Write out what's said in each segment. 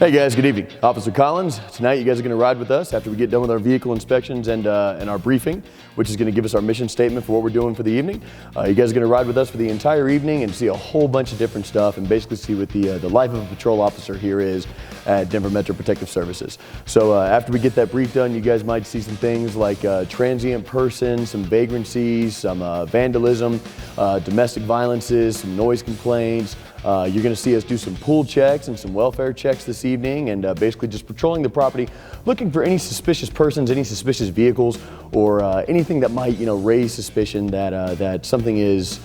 Hey guys, good evening. Officer Collins. Tonight you guys are going to ride with us after we get done with our vehicle inspections and our briefing, which is going to give us our mission statement for what we're doing for the evening. You guys are going to ride with us for the entire evening and see a whole bunch of different stuff and basically see what the life of a patrol officer here is at Denver Metro Protective Services. So after we get that brief done, you guys might see some things like transient person, some vagrancies, some vandalism, domestic violences, some noise complaints. You're going to see us do some pool checks and some welfare checks this evening and basically just patrolling the property, looking for any suspicious persons, any suspicious vehicles, or anything that might, raise suspicion that something is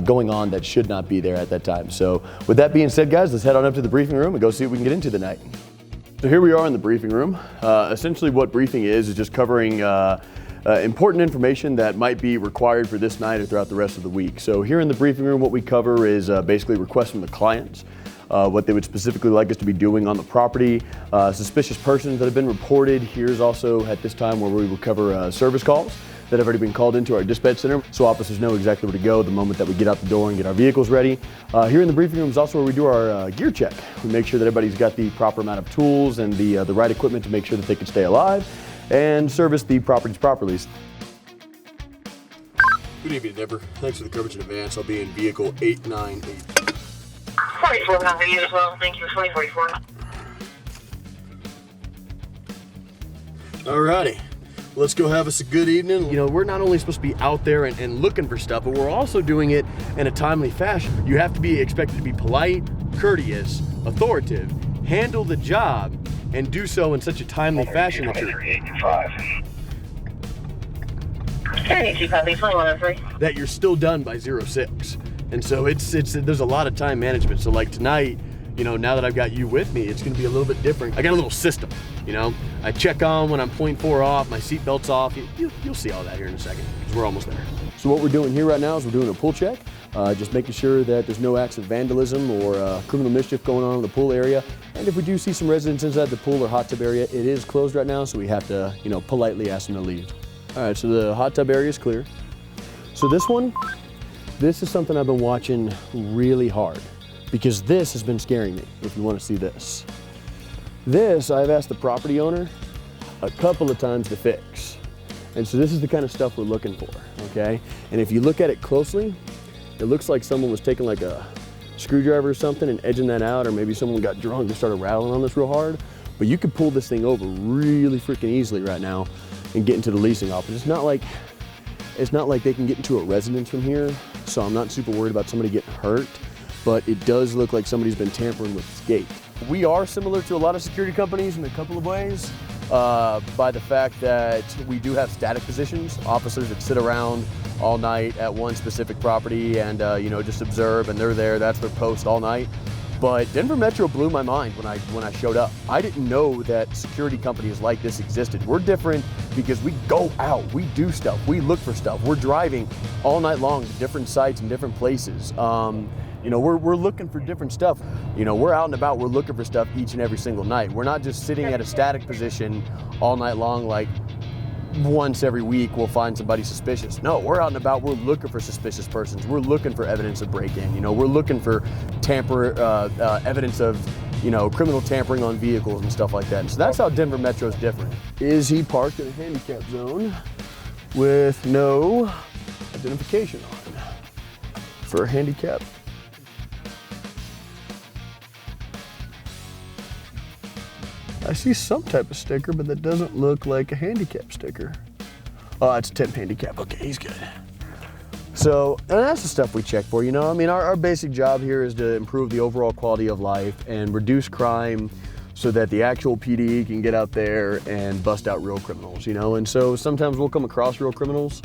going on that should not be there at that time. So with that being said, guys, let's head on up to the briefing room and go see what we can get into tonight. So here we are in the briefing room. Essentially what briefing is just covering important information that might be required for this night or throughout the rest of the week. So here in the briefing room, what we cover is basically requests from the clients, what they would specifically like us to be doing on the property, suspicious persons that have been reported. Here's also at this time where we will cover service calls that have already been called into our dispatch center, so officers know exactly where to go the moment that we get out the door and get our vehicles ready. Here in the briefing room is also where we do our gear check. We make sure that everybody's got the proper amount of tools and the right equipment to make sure that they can stay alive and service the properties properly. Good evening, Denver. Thanks for the coverage in advance. I'll be in vehicle 898. 44 copy you as well. Thank you for 2044. Alrighty. Let's go have us a good evening. We're not only supposed to be out there and looking for stuff, but we're also doing it in a timely fashion. You have to be expected to be polite, courteous, authoritative, handle the job, and do so in such a timely fashion that you're still done by 06. And so there's a lot of time management. So like tonight, now that I've got you with me, it's gonna be a little bit different. I got a little system, I check on when I'm 0.4 off, my seat belt's off. You'll see all that here in a second, because we're almost there. So what we're doing here right now is we're doing a pool check, just making sure that there's no acts of vandalism or criminal mischief going on in the pool area. And if we do see some residents inside the pool or hot tub area, it is closed right now, so we have to, politely ask them to leave. All right, so the hot tub area is clear. So this is something I've been watching really hard, because this has been scaring me, if you want to see this. This, I've asked the property owner a couple of times to fix. And so this is the kind of stuff we're looking for, okay? And if you look at it closely, it looks like someone was taking like a screwdriver or something and edging that out, or maybe someone got drunk and started rattling on this real hard. But you could pull this thing over really freaking easily right now and get into the leasing office. It's not like they can get into a residence from here, so I'm not super worried about somebody getting hurt, but it does look like somebody's been tampering with this gate. We are similar to a lot of security companies in a couple of ways, by the fact that we do have static positions, officers that sit around all night at one specific property and just observe, and they're there, that's their post all night. But Denver Metro blew my mind when I showed up. I didn't know that security companies like this existed. We're different because we go out, we do stuff, we look for stuff. We're driving all night long to different sites and different places. We're looking for different stuff. We're out and about, we're looking for stuff each and every single night. We're not just sitting at a static position all night long like once every week we'll find somebody suspicious. No, we're out and about, we're looking for suspicious persons. We're looking for evidence of break-in. We're looking for evidence of, criminal tampering on vehicles and stuff like that. And so that's how Denver Metro is different. Is he parked in a handicap zone with no identification on for a handicap? I see some type of sticker, but that doesn't look like a handicap sticker. Oh, it's a temp handicap. Okay, he's good. So, and that's the stuff we check for, our basic job here is to improve the overall quality of life and reduce crime so that the actual PD can get out there and bust out real criminals, And so sometimes we'll come across real criminals,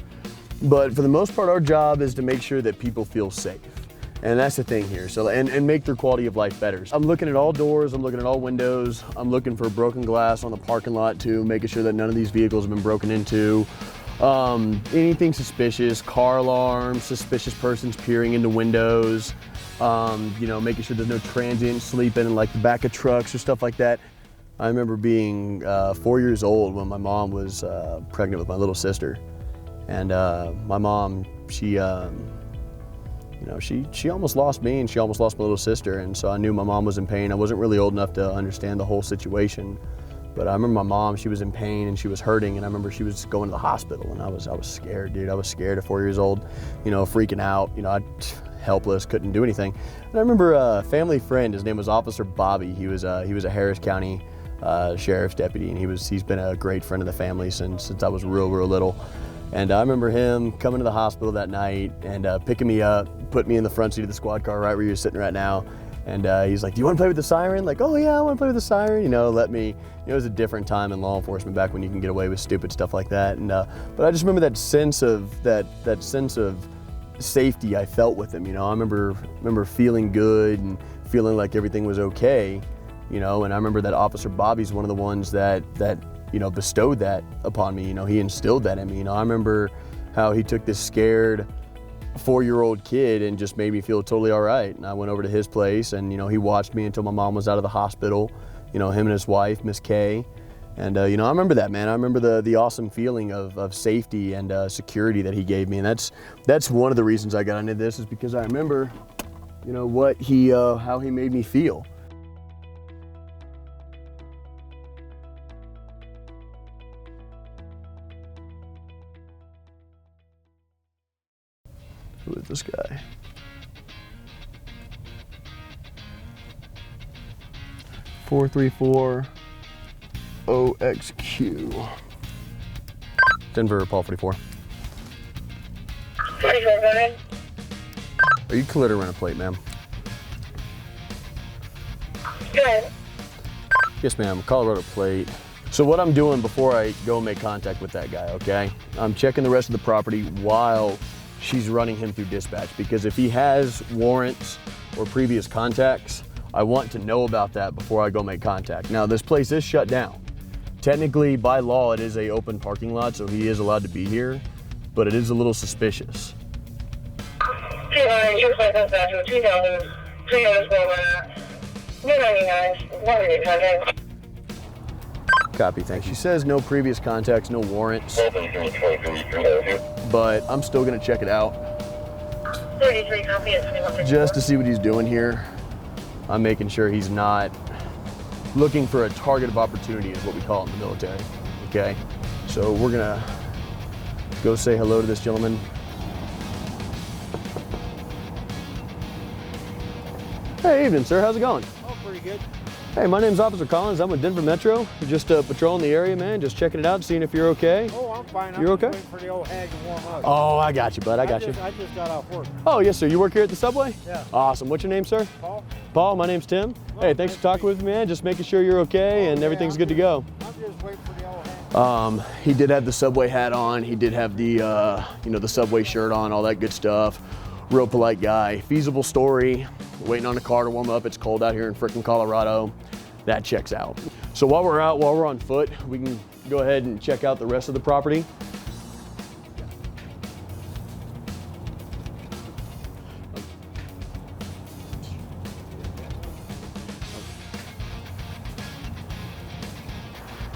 but for the most part, our job is to make sure that people feel safe. And that's the thing here, so and make their quality of life better. I'm looking at all doors, I'm looking at all windows, I'm looking for broken glass on the parking lot too, making sure that none of these vehicles have been broken into. Anything suspicious, car alarms, suspicious persons peering into windows, making sure there's no transient sleeping in like the back of trucks or stuff like that. I remember being 4 years old when my mom was pregnant with my little sister. And my mom, you know, she almost lost me and she almost lost my little sister. And so I knew my mom was in pain. I wasn't really old enough to understand the whole situation. But I remember my mom, she was in pain and she was hurting, and I remember she was going to the hospital, and I was scared, dude. I was scared at 4 years old, you know, freaking out, you know, helpless, couldn't do anything. And I remember a family friend, his name was Officer Bobby. He was a Harris County sheriff's deputy, and he's been a great friend of the family since I was real little. And I remember him coming to the hospital that night and picking me up, put me in the front seat of the squad car right where you're sitting right now. And he's like, "Do you want to play with the siren?" Like, "Oh yeah, I want to play with the siren." You know, let me. It was a different time in law enforcement back when you can get away with stupid stuff like that. And but I just remember that sense of safety I felt with him. You know, I remember feeling good and feeling like everything was okay. You know, and I remember that Officer Bobby's one of the ones that you know, bestowed that upon me. You know, he instilled that in me. You know, I remember how he took this scared 4-year-old kid and just made me feel totally all right. And I went over to his place, and you know, he watched me until my mom was out of the hospital. You know, him and his wife, Miss Kay. And you know, I remember that, man. I remember the awesome feeling of safety and security that he gave me. And that's one of the reasons I got into this, is because I remember, you know, what he how he made me feel. Who is this guy? .434 OXQ. Denver, Paul 44. 44, go ahead. Are you clear to run a plate, ma'am? Go ahead. Yes, ma'am, Colorado plate. So what I'm doing before I go make contact with that guy, okay? I'm checking the rest of the property while she's running him through dispatch, because if he has warrants or previous contacts, I want to know about that before I go make contact. Now, this place is shut down. Technically, by law, it is a open parking lot, so he is allowed to be here, but it is a little suspicious. Copy, thanks. She says no previous contacts, no warrants, but I'm still gonna check it out 33 copy at 21. just to see what he's doing here. I'm making sure he's not looking for a target of opportunity, is what we call it in the military, okay? So we're gonna go say hello to this gentleman. Hey, evening, sir, how's it going? Oh, pretty good. Hey, my name's Officer Collins. I'm with Denver Metro. Just patrolling the area, man. Just checking it out, seeing if you're okay. Oh, I'm fine. You're okay? I'm just waiting for the old hag to warm up. Oh, I got you, bud. I got you. I just got off work. Oh, yes, sir. You work here at the Subway? Yeah. Awesome. What's your name, sir? Paul? Paul, my name's Tim. Hey, thanks for talking with me, man. Just making sure you're okay and everything's good to go. I'm just waiting for the old hag. He did have the Subway hat on. He did have the, you know, the Subway shirt on, all that good stuff. Real polite guy. Feasible story. Waiting on a car to warm up. It's cold out here in frickin' Colorado. That checks out. So while we're on foot, we can go ahead and check out the rest of the property.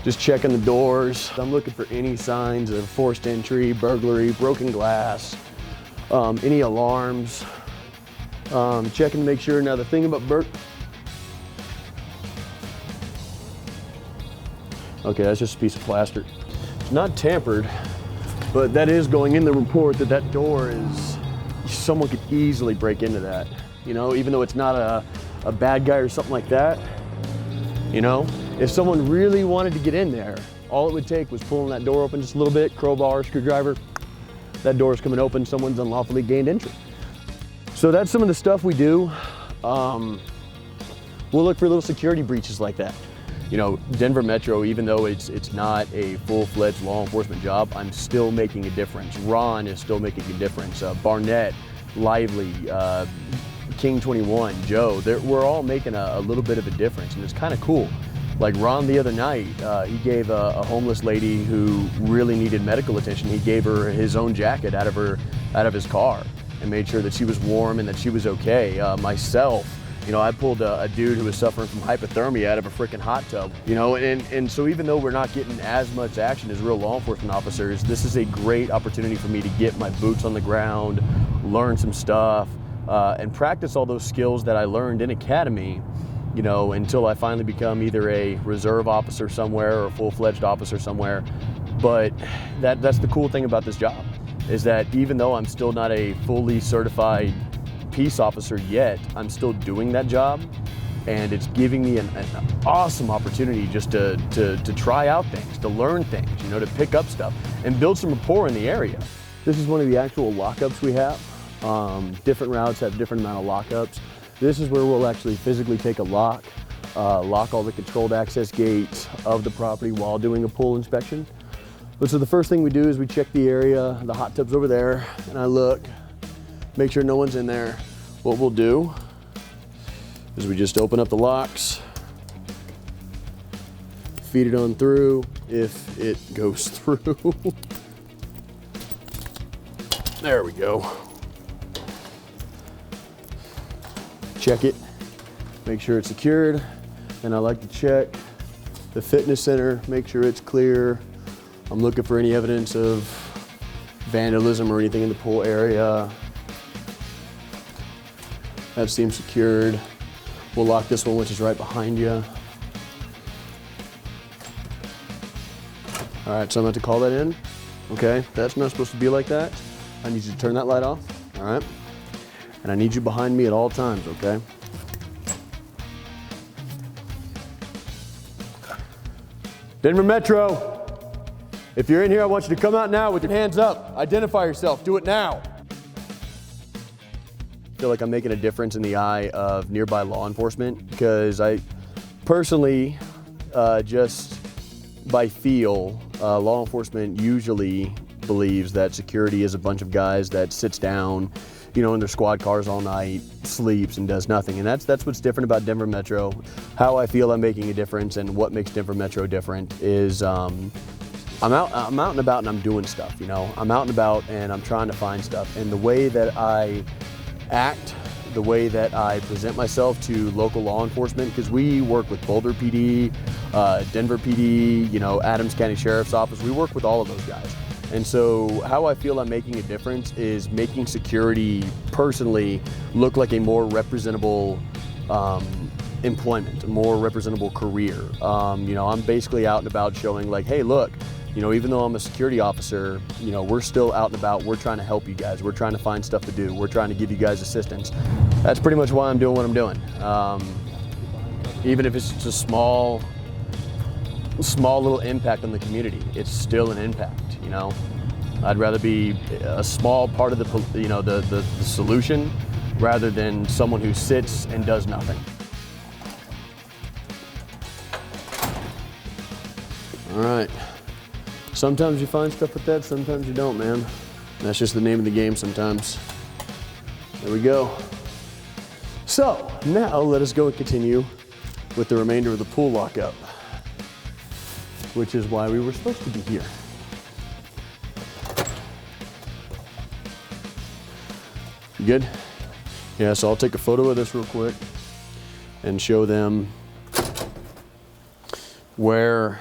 Just checking the doors. I'm looking for any signs of forced entry, burglary, broken glass, any alarms. Checking to make sure. Now the thing about okay, that's just a piece of plaster. It's not tampered, but that is going in the report that door is, someone could easily break into that. You know, even though it's not a bad guy or something like that, you know? If someone really wanted to get in there, all it would take was pulling that door open just a little bit, crowbar, screwdriver, that door's coming open, someone's unlawfully gained entry. So that's some of the stuff we do. We'll look for little security breaches like that. You know, Denver Metro, even though it's not a full-fledged law enforcement job, I'm still making a difference. Ron is still making a difference. Barnett, Lively, King 21, Joe, we're all making a little bit of a difference, and it's kind of cool. Like Ron the other night, he gave a homeless lady who really needed medical attention, he gave her his own jacket out of his car and made sure that she was warm and that she was okay. Myself, you know, I pulled a dude who was suffering from hypothermia out of a freaking hot tub, you know, and so even though we're not getting as much action as real law enforcement officers, this is a great opportunity for me to get my boots on the ground, learn some stuff, and practice all those skills that I learned in academy, you know, until I finally become either a reserve officer somewhere or a full-fledged officer somewhere. But that's the cool thing about this job, is that even though I'm still not a fully certified peace officer yet, I'm still doing that job, and it's giving me an awesome opportunity just to try out things, to learn things, you know, to pick up stuff and build some rapport in the area. This is one of the actual lockups we have. Different routes have different amount of lockups. This is where we'll actually physically take a lock all the controlled access gates of the property while doing a pool inspection. But so the first thing we do is we check the area, the hot tub's over there, and I look, make sure no one's in there. What we'll do is we just open up the locks, feed it on through if it goes through. There we go. Check it, make sure it's secured. And I like to check the fitness center, make sure it's clear. I'm looking for any evidence of vandalism or anything in the pool area. That seems secured. We'll lock this one, which is right behind you. All right, so I'm about to call that in. Okay, that's not supposed to be like that. I need you to turn that light off, all right? And I need you behind me at all times, okay? Denver Metro, if you're in here, I want you to come out now with your hands up. Identify yourself, do it now. I feel like I'm making a difference in the eye of nearby law enforcement, because I personally, just by feel, law enforcement usually believes that security is a bunch of guys that sits down, you know, in their squad cars all night, sleeps and does nothing. And that's what's different about Denver Metro. How I feel I'm making a difference and what makes Denver Metro different is I'm out and about and I'm doing stuff, you know. I'm out and about and I'm trying to find stuff. And the way that I act, the way that I present myself to local law enforcement, because we work with Boulder PD, Denver PD, you know, Adams County Sheriff's Office, we work with all of those guys. And so how I feel I'm making a difference is making security personally look like a more representable employment, a more representable career. You know, I'm basically out and about showing like, hey, look, you know, even though I'm a security officer, you know, we're still out and about. We're trying to help you guys. We're trying to find stuff to do. We're trying to give you guys assistance. That's pretty much why I'm doing what I'm doing. Even if it's just a small little impact on the community, it's still an impact, you know. I'd rather be a small part of the, you know, the solution rather than someone who sits and does nothing. All right. Sometimes you find stuff with that, sometimes you don't, man. That's just the name of the game sometimes. There we go. So now let us go and continue with the remainder of the pool lockup, which is why we were supposed to be here. You good? Yeah, so I'll take a photo of this real quick and show them where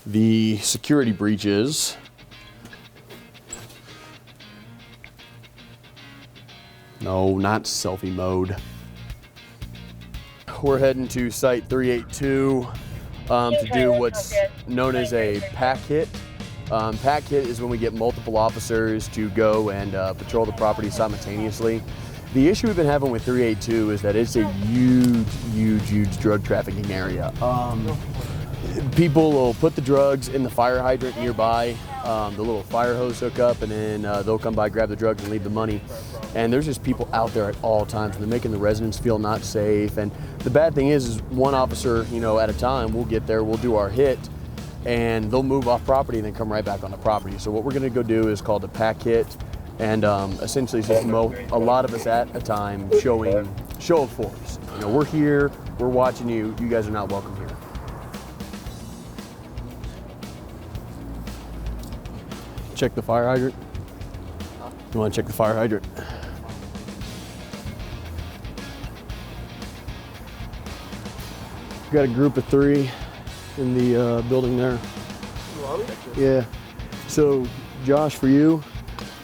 the security breach is. No, not selfie mode. We're heading to site 382 to do what's known as a pack hit. Pack hit is when we get multiple officers to go and patrol the property simultaneously. The issue we've been having with 382 is that it's a huge drug trafficking area. People will put the drugs in the fire hydrant nearby, the little fire hose hookup, and then they'll come by, grab the drugs, and leave the money. And there's just people out there at all times. They're making the residents feel not safe. And the bad thing is one officer, you know, at a time, we'll get there, we'll do our hit, and they'll move off property and then come right back on the property. So what we're gonna go do is called a pack hit, and essentially it's just a lot of us at a time show of force. You know, we're here, we're watching you, you guys are not welcome here. Check the fire hydrant. You want to check the fire hydrant? Got a group of 3 in the building there. Yeah. So, Josh, for you,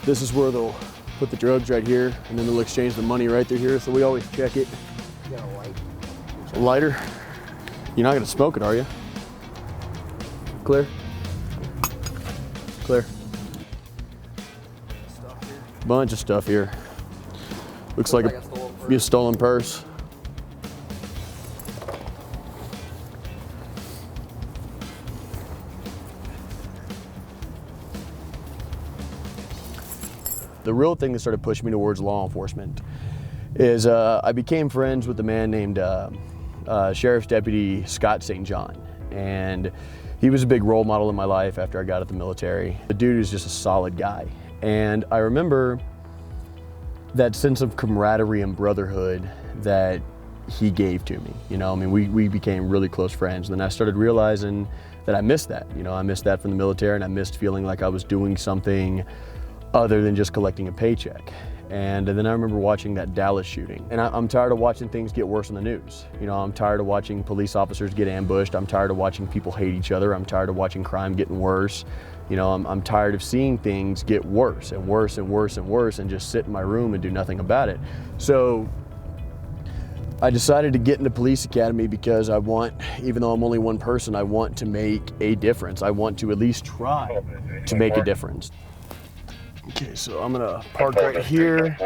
this is where they'll put the drugs right here, and then they'll exchange the money right through here, so we always check it. You got a light? A lighter? You're not gonna smoke it, are you? Clear? Clear. Bunch of stuff here. Looks like a stolen purse. The real thing that started pushing me towards law enforcement is I became friends with a man named Sheriff's Deputy Scott St. John, and he was a big role model in my life after I got out of the military. The dude is just a solid guy, and I remember that sense of camaraderie and brotherhood that he gave to me. You know, I mean, we became really close friends, and then I started realizing that I missed that. You know, I missed that from the military, and I missed feeling like I was doing something other than just collecting a paycheck. And then I remember watching that Dallas shooting, and I'm tired of watching things get worse in the news. You know, I'm tired of watching police officers get ambushed. I'm tired of watching people hate each other. I'm tired of watching crime getting worse. You know, I'm tired of seeing things get worse and worse and worse and worse and just sit in my room and do nothing about it. So I decided to get into police academy because I want, even though I'm only one person, I want to make a difference. I want to at least try to make a difference. Okay, so I'm gonna park right here,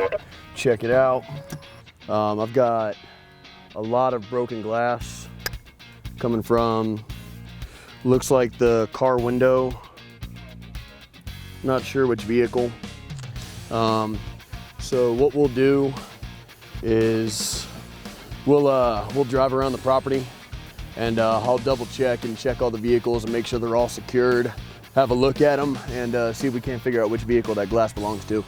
check it out. I've got a lot of broken glass coming from, looks like the car window, not sure which vehicle. So what we'll do is we'll drive around the property, and I'll double check and check all the vehicles and make sure they're all secured. Have a look at them and see if we can't figure out which vehicle that glass belongs to.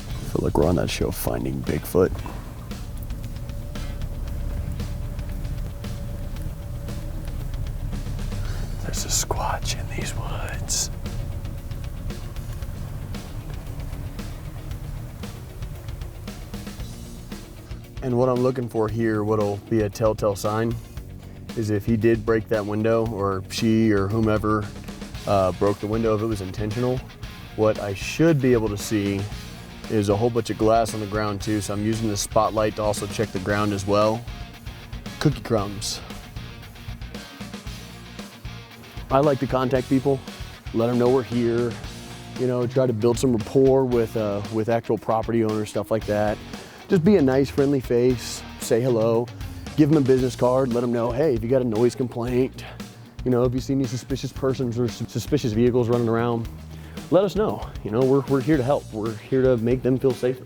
I feel like we're on that show Finding Bigfoot. There's a squatch in these woods. And what I'm looking for here, what'll be a telltale sign, is if he did break that window, or she or whomever broke the window, if it was intentional. What I should be able to see is a whole bunch of glass on the ground too, so I'm using the spotlight to also check the ground as well. Cookie crumbs. I like to contact people, let them know we're here, you know, try to build some rapport with actual property owners, stuff like that. Just be a nice, friendly face, say hello, give them a business card, let them know, hey, if you got a noise complaint, you know, if you see any suspicious persons or suspicious vehicles running around, let us know. You know, we're here to help. We're here to make them feel safer.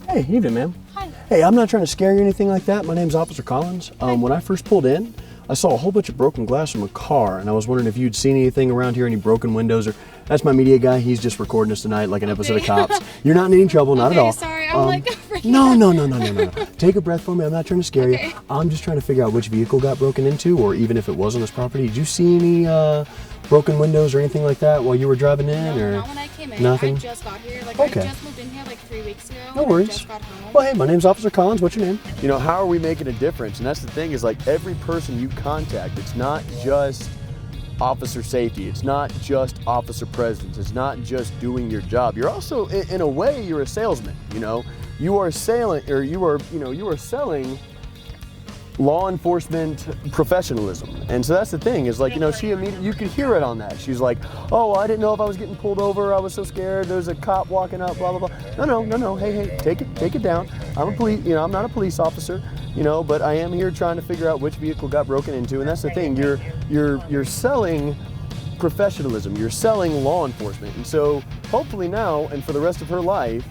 Hey, evening, ma'am. Hi. Hey, I'm not trying to scare you or anything like that. My name's Officer Collins. When I first pulled in, I saw a whole bunch of broken glass from a car, and I was wondering if you'd seen anything around here, any broken windows, or that's my media guy. He's just recording us tonight like an episode of Cops. You're not in any trouble, not at all. Sorry, I'm like freaking No. Take a breath for me. I'm not trying to scare you. Okay. I'm just trying to figure out which vehicle got broken into, or even if it was on this property. Did you see any broken windows or anything like that while you were driving in? No, or not when I came in. nothing? I just got here. Like, Okay. I just moved in here like 3 weeks ago. No and worries. I just got home. Well, hey, my name's Officer Collins. What's your name? You know, how are we making a difference? And that's the thing, is like every person you contact, it's not just officer safety. It's not just officer presence. It's not just doing your job. You're also, in a way, you're a salesman. You know, you are selling law enforcement professional,ism. And so that's the thing, is like, you know, she immediately, you could hear it on that. She's like, oh, I didn't know if I was getting pulled over. I was so scared. There's a cop walking up, blah, blah, blah. No. Hey, take it down. I'm not a police officer, you know, but I am here trying to figure out which vehicle got broken into. And that's the thing, you're selling professionalism. You're selling law enforcement. And so hopefully now, and for the rest of her life,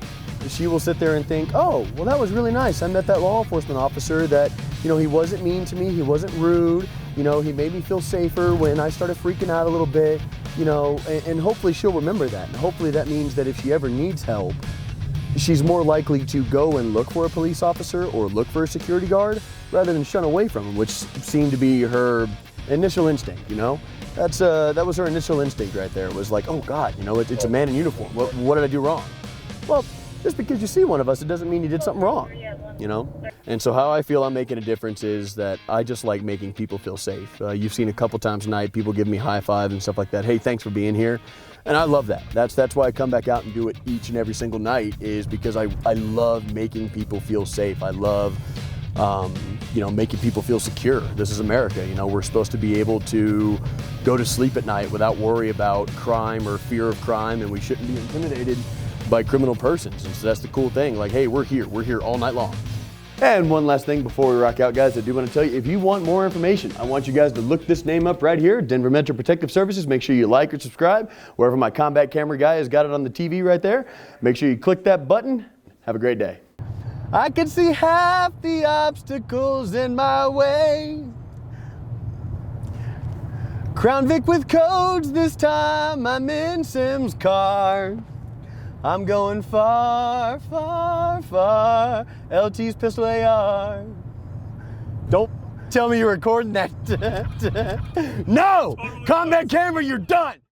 she will sit there and think, oh, well, that was really nice. I met that law enforcement officer that, you know, he wasn't mean to me, he wasn't rude, you know, he made me feel safer when I started freaking out a little bit, you know, and hopefully she'll remember that. And hopefully that means that if she ever needs help, she's more likely to go and look for a police officer or look for a security guard rather than shun away from him, which seemed to be her initial instinct, you know? That was her initial instinct right there. It was like, oh God, you know, it's a man in uniform. What did I do wrong? Well, just because you see one of us, it doesn't mean you did something wrong. you know? And so how I feel I'm making a difference is that I just like making people feel safe. You've seen a couple times tonight, people give me high five and stuff like that. Hey, thanks for being here. And I love that. That's why I come back out and do it each and every single night, is because I love making people feel safe. I love, you know, making people feel secure. This is America. You know, we're supposed to be able to go to sleep at night without worry about crime or fear of crime, and we shouldn't be intimidated by criminal persons. And so that's the cool thing. Like, hey, we're here all night long. And one last thing before we rock out, guys, I do want to tell you, if you want more information, I want you guys to look this name up right here, Denver Metro Protective Services. Make sure you like or subscribe wherever my combat camera guy has got it on the TV right there. Make sure you click that button. Have a great day. I can see half the obstacles in my way. Crown Vic with codes this time, I'm in Sim's car. I'm going far, far, far. LT's pistol AR. Don't tell me you're recording that. No! Combat camera, you're done!